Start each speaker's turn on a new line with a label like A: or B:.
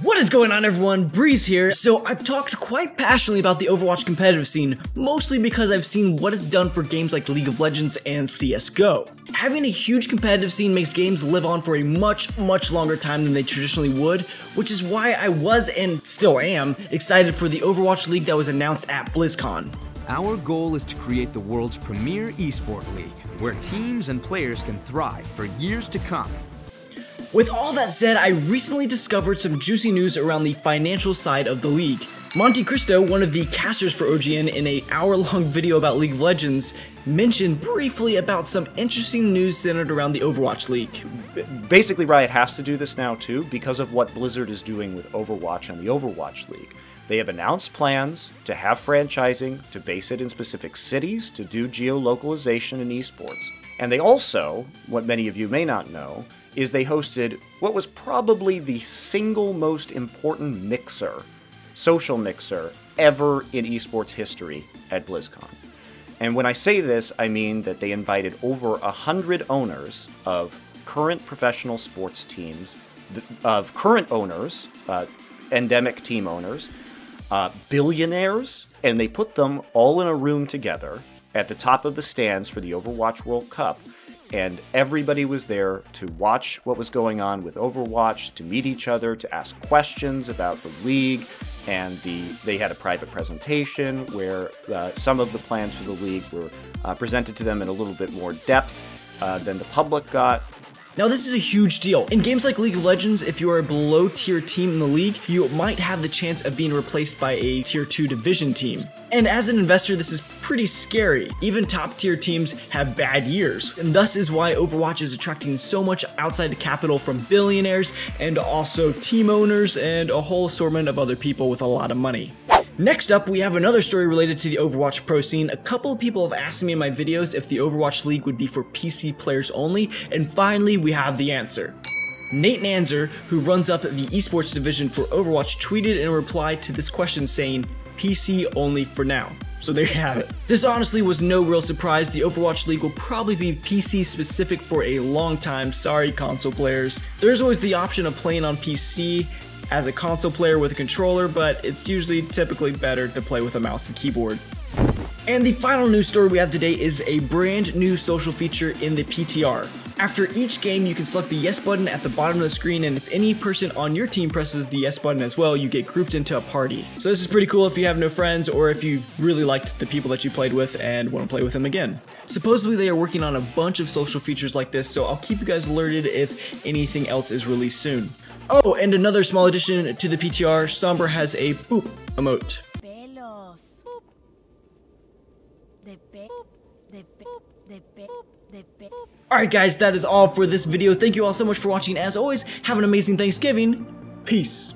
A: What is going on, everyone? Breeze here. So I've talked quite passionately about the Overwatch competitive scene, mostly because I've seen what it's done for games like League of Legends and CSGO. Having a huge competitive scene makes games live on for a much longer time than they traditionally would, which is why I was, and still am, excited for the Overwatch League that was announced at BlizzCon.
B: Our goal is to create the world's premier esport league, where teams and players can thrive for years to come.
A: With all that said, I recently discovered some juicy news around the financial side of the league. Monte Cristo, one of the casters for OGN, in an hour-long video about League of Legends, mentioned briefly about some interesting news centered around the Overwatch League.
C: Basically, Riot has to do this now too because of what Blizzard is doing with Overwatch and the Overwatch League. They have announced plans to have franchising, to base it in specific cities, to do geolocalization in esports. And they also, what many of you may not know, is they hosted what was probably the single most important mixer, social mixer, ever in esports history at BlizzCon. And when I say this, I mean that they invited over 100 owners of current professional sports teams, of current owners, endemic team owners, billionaires, and they put them all in a room together at the top of the stands for the Overwatch World Cup. And everybody was there to watch what was going on with Overwatch, to meet each other, to ask questions about the league, and they had a private presentation where some of the plans for the league were presented to them in a little bit more depth than the public got.
A: Now, this is a huge deal. In games like League of Legends, if you are a below tier team in the league, you might have the chance of being replaced by a tier 2 division team. And as an investor, this is pretty scary. Even top tier teams have bad years. And thus is why Overwatch is attracting so much outside capital from billionaires and also team owners and a whole assortment of other people with a lot of money. Next up, we have another story related to the Overwatch Pro scene. A couple of people have asked me in my videos if the Overwatch League would be for PC players only, and finally we have the answer. Nate Nanzer, who runs up the Esports division for Overwatch, tweeted in a reply to this question saying, PC only for now. So there you have it. This honestly was no real surprise. The Overwatch League will probably be PC specific for a long time. Sorry, console players. There's always the option of playing on PC as a console player with a controller, but it's typically better to play with a mouse and keyboard. And the final news story we have today is a brand new social feature in the PTR. After each game, you can select the yes button at the bottom of the screen, and if any person on your team presses the yes button as well, you get grouped into a party. So this is pretty cool if you have no friends or if you really liked the people that you played with and want to play with them again. Supposedly they are working on a bunch of social features like this, so I'll keep you guys alerted if anything else is released soon. Oh, and another small addition to the PTR, Sombra has a boop emote. Alright guys, that is all for this video. Thank you all so much for watching. As always, have an amazing Thanksgiving. Peace.